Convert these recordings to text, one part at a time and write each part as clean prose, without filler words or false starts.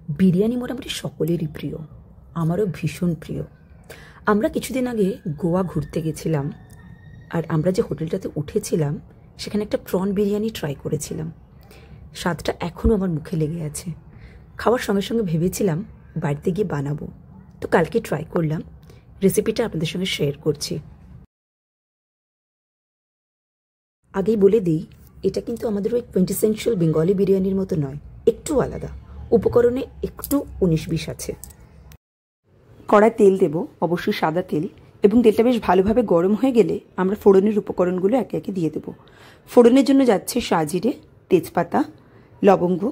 বিরিয়ানি মোটামুটি সকলেরই প্রিয়, আমারও ভীষণ প্রিয়। আমরা কিছুদিন আগে গোয়া ঘুরতে গেছিলাম, আর আমরা যে হোটেলটাতে উঠেছিলাম সেখানে একটা প্রন বিরিয়ানি ট্রাই করেছিলাম। স্বাদটা এখনও আমার মুখে লেগে আছে। খাওয়ার সঙ্গে সঙ্গে ভেবেছিলাম বাড়িতে গিয়ে বানাবো, তো কালকে ট্রাই করলাম। রেসিপিটা আপনাদের সঙ্গে শেয়ার করছি। আগেই বলে দিই, এটা কিন্তু আমাদের ওই কোয়েন্টিসেন্সিয়াল বেঙ্গলি বিরিয়ানির মতো নয়, একটু আলাদা। উপকরণে একটু 19-20 আছে। কড়ায় তেল দেব, অবশ্যই সাদা তেল, এবং তেলটা বেশ ভালোভাবে গরম হয়ে গেলে আমরা ফোড়নের উপকরণগুলো একে একে দিয়ে দেব। ফোড়নের জন্য যাচ্ছে সাজিরে, তেজপাতা, লবঙ্গ,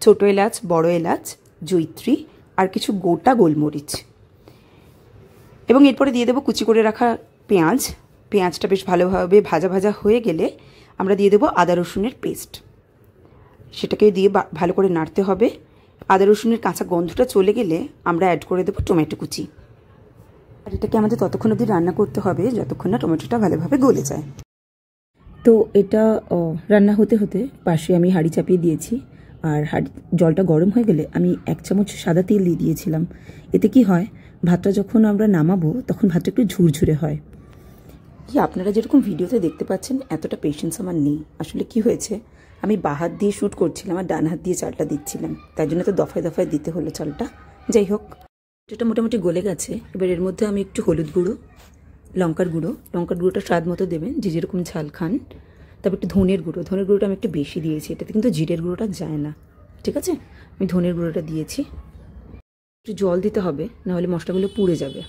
ছোট এলাচ, বড় এলাচ, জয়িত্রী আর কিছু গোটা গোলমরিচ। এবং এরপরে দিয়ে দেবো কুচি করে রাখা পেঁয়াজ। পেঁয়াজটা বেশ ভালোভাবে ভাজা ভাজা হয়ে গেলে আমরা দিয়ে দেবো আদা রসুনের পেস্ট। সেটাকে দিয়ে ভালো করে নাড়তে হবে। আদা রসুনের কাঁচা গন্ধটা চলে গেলে আমরা অ্যাড করে দেবো টমেটো কুচি। আর এটাকে আমাদের ততক্ষণ অবধি রান্না করতে হবে যতক্ষণ না টমেটোটা ভালোভাবে গলে যায়। তো এটা রান্না হতে হতে পাশে আমি হাঁড়ি চাপিয়ে দিয়েছি, আর জলটা গরম হয়ে গেলে আমি 1 চামচ সাদা তেল দিয়ে দিয়েছিলাম। এতে কি হয়, ভাতটা যখন আমরা নামাবো তখন ভাতটা একটু ঝুরঝুরে হয়। কি আপনারা যেরকম ভিডিওতে দেখতে পাচ্ছেন এতটা পেশেন্স আমার নেই। আসলে কি হয়েছে, আমি বাঁ হাত দিয়ে শ্যুট করছিলাম আর ডান হাত দিয়ে চালটা দিচ্ছিলাম, তাই জন্য তো দফায় দফায় দিতে হলো চালটা। যাই হোক, এটা মোটামুটি গলে গেছে। এবার এর মধ্যে আমি একটু হলুদ গুঁড়ো, লঙ্কার গুঁড়োটা স্বাদ মতো দেবেন, যে যেরকম ঝাল খান। তারপর একটু ধনের গুঁড়োটা আমি একটু বেশি দিয়েছি, এটাতে কিন্তু জিরের গুঁড়োটা যায় না। ঠিক আছে, আমি ধনের গুঁড়োটা দিয়েছি। একটু জল দিতে হবে, নাহলে মশলাগুলো পুড়ে যাবে।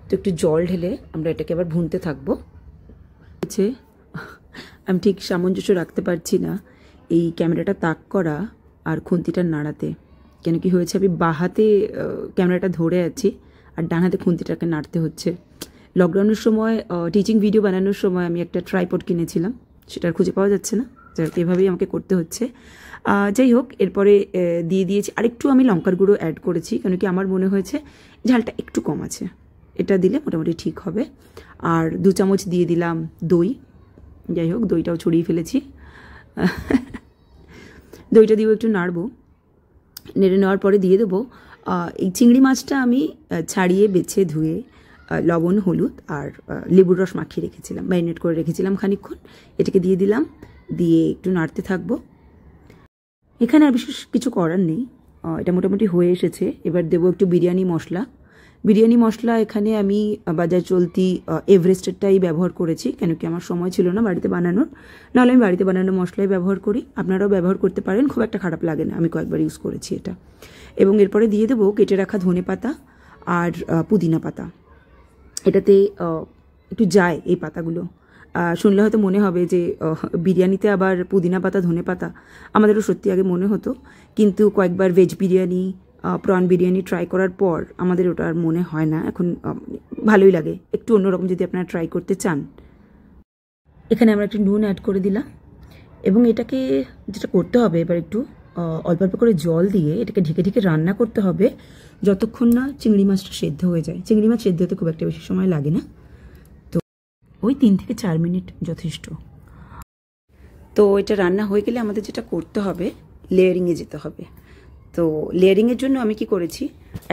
তো একটু জল ঢেলে আমরা এটাকে আবার ভুনতে থাকবো। আমি ঠিক সামঞ্জস্য রাখতে পারছি না এই ক্যামেরাটা তাক করা আর খুন্তিটা নাড়াতে। কেন কি হয়েছে, আমি বাঁ হাতে ক্যামেরাটা ধরে আছি আর ডান হাতে খুন্তিটাকে নাড়তে হচ্ছে। লকডাউনের সময় টিচিং ভিডিও বানানোর সময় আমি একটা ট্রাইপড কিনেছিলাম, সেটা আর খুঁজে পাওয়া যাচ্ছে না, এভাবেই আমাকে করতে হচ্ছে। যাই হোক, এরপরে দিয়ে দিয়েছি আরেকটু আমি লঙ্কার গুঁড়ো অ্যাড করেছি, কেন কি আমার মনে হয়েছে ঝালটা একটু কম আছে। এটা দিলে মোটামুটি ঠিক হবে। আর 2 চামচ দিয়ে দিলাম দই। যাই হোক, দইটাও ছড়িয়ে ফেলেছি। দইটা দিয়েও একটু নাড়বো। নেড়ে নেওয়ার পরে দিয়ে দেবো এই চিংড়ি মাছটা আমি ছাড়িয়ে বেছে ধুয়ে লবণ, হলুদ আর লেবুর রস মাখিয়ে রেখেছিলাম, ম্যারিনেট করে রেখেছিলাম খানিকক্ষণ। এটাকে দিয়ে দিলাম, দিয়ে একটু নাড়তে থাকবো। এখানে আর বিশেষ কিছু করার নেই, এটা মোটামুটি হয়ে এসেছে। এবার দেবো একটু বিরিয়ানি মশলা। এখানে আমি বাজার চলতি এভারেস্টেরটাই ব্যবহার করেছি, কেন কি আমার সময় ছিল না বাড়িতে বানানোর। নাহলে আমি বাড়িতে বানানো মশলাই ব্যবহার করি, আপনারাও ব্যবহার করতে পারেন, খুব একটা খারাপ লাগে না, আমি কয়েকবার ইউজ করেছি এটা। এবং এরপরে দিয়ে দেবো কেটে রাখা ধনে পাতা আর পুদিনা পাতা। এটাতে একটু যায় এই পাতাগুলো। শুনলে হয়তো মনে হবে যে বিরিয়ানিতে আবার পুদিনা পাতা, ধনে পাতা। আমাদেরও সত্যি আগে মনে হতো, কিন্তু কয়েকবার veg biryani, prawn biryani try করার পর আমাদের ওটা আর মনে হয় না। এখন ভালোই লাগে, একটু অন্যরকম যদি আপনারা ট্রাই করতে চান। এখানে আমরা একটু নুন অ্যাড করে দিলাম, এবং এটাকে যেটা করতে হবে, এবার একটু অল্প অল্প করে জল দিয়ে এটাকে ঢেকে ঢেকে রান্না করতে হবে যতক্ষণ না চিংড়ি মাছটা সেদ্ধ হয়ে যায়। চিংড়ি মাছ সেদ্ধ হতে খুব একটা বেশি সময় লাগে না, তো ওই 3 থেকে 4 মিনিট যথেষ্ট। তো এটা রান্না হয়ে গেলে আমাদের যেটা করতে হবে, লেয়ারিংয়ে যেতে হবে। তো লেয়ারিংয়ের জন্য আমি কি করেছি,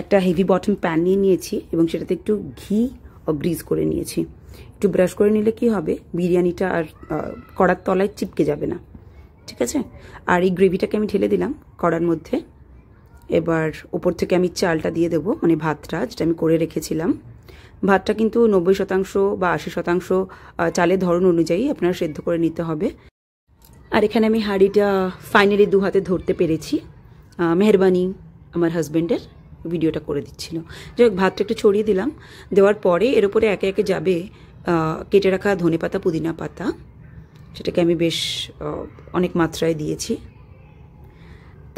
একটা হেভি বটম প্যান নিয়ে নিয়েছি এবং সেটাতে একটু ঘি ও গ্রিজ করে নিয়েছি। একটু ব্রাশ করে নিলে কি হবে, বিরিয়ানিটা আর কড়ার তলায় চিপকে যাবে না। ঠিক আছে, আর এই গ্রেভিটাকে আমি ঢেলে দিলাম কড়ার মধ্যে। এবার ওপর থেকে আমি চালটা দিয়ে দেবো, মানে ভাতটা যেটা আমি করে রেখেছিলাম। ভাতটা কিন্তু 90% বা 80% চালের ধরন অনুযায়ী আপনারা সেদ্ধ করে নিতে হবে। আর এখানে আমি হাঁড়িটা ফাইনালি 2 হাতে ধরতে পেরেছি। মেহরবানি আমার হাজব্যান্ডের, ভিডিওটা করে দিচ্ছিল। যাই হোক, ভাতটা একটু ছড়িয়ে দিলাম। দেওয়ার পরে এর উপরে একে একে যাবে কেটে রাখা ধনে পাতা, পুদিনা পাতা। সেটাকে আমি বেশ অনেক মাত্রায় দিয়েছি।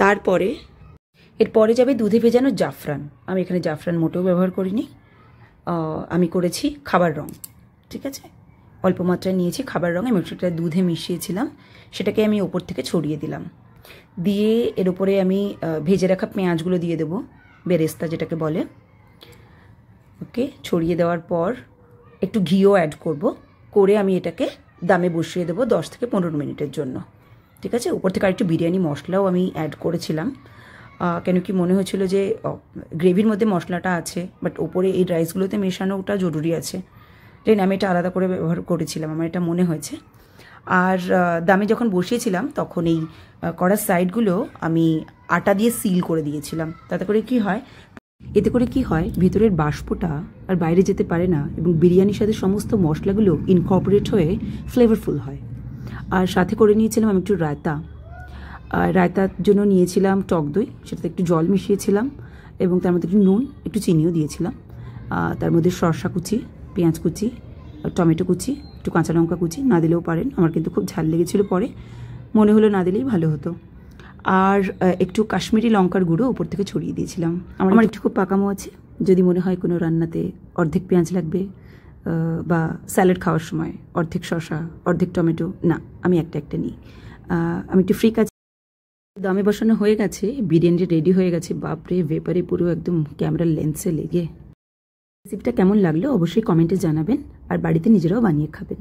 তারপরে এরপরে যাবে দুধে ভেজানো জাফরান। আমি এখানে জাফরান মোটেও ব্যবহার করিনি, আমি করেছি খাবার রং। ঠিক আছে, অল্প মাত্রায় নিয়েছি খাবার রং এবং সেটা দুধে মিশিয়েছিলাম। সেটাকে আমি ওপর থেকে ছড়িয়ে দিলাম। দিয়ে এর উপরে আমি ভেজে রাখা পেঁয়াজগুলো দিয়ে দেবো, বেরেস্তা যেটাকে বলে। ওকে, ছড়িয়ে দেওয়ার পর একটু ঘিও অ্যাড করে আমি এটাকে দামে বসিয়ে দেবো 10 থেকে 15 মিনিটের জন্য। ঠিক আছে, উপর থেকে আরেকটু বিরিয়ানি মশলাও আমি অ্যাড করেছিলাম। কেন কি মনে হচ্ছিল যে গ্রেভির মধ্যে মশলাটা আছে, বাট ওপরে এই রাইসগুলোতে মেশানোটা জরুরি আছে। দেন আমি এটা আলাদা করে ব্যবহার করেছিলাম, আমার এটা মনে হয়েছে। আর দামে যখন বসিয়েছিলাম তখন এই কড়ার সাইডগুলো আমি আটা দিয়ে সিল করে দিয়েছিলাম। এতে করে কি হয় ভেতরের বাষ্পটা আর বাইরে যেতে পারে না, এবং বিরিয়ানির সাথে সমস্ত মশলাগুলো ইনকর্পোরেট হয়ে ফ্লেভারফুল হয়। আর সাথে করে নিয়েছিলাম আমি একটু রায়তা। আর রায়তার জন্য নিয়েছিলাম টক দই, সেটাতে একটু জল মিশিয়েছিলাম, এবং তার মধ্যে একটু নুন, একটু চিনিও দিয়েছিলাম। তার মধ্যে শসা কুচি, পেঁয়াজ কুচি, টমেটো কুচি, একটু কাঁচা লঙ্কা কুচি, না দিলেও পারেন। আমার কিন্তু খুব ঝাল লেগেছিল, পরে মনে হলো না দিলেই ভালো হতো। আর একটু কাশ্মীরি লঙ্কার গুঁড়ো উপর থেকে ছড়িয়ে দিয়েছিলাম। আমার একটু খুব পাকামো আছে, যদি মনে হয় কোনো রান্নাতে অর্ধেক পেঁয়াজ লাগবে, বা স্যালাড খাওয়ার সময় অর্ধেক শসা, অর্ধেক টমেটো, না আমি একটা নিই। আমি একটু ফ্রি কাজ দমে বসানো হয়ে গেছে, বিরিয়ানি রেডি হয়ে গেছে। বাপরে, ভেপারে পুরো একদম ক্যামেরার লেন্সে লেগে। রেসিপিটা কেমন লাগলো অবশ্যই কমেন্টে জানাবেন, আর বাড়িতে নিজেরাও বানিয়ে খাবেন।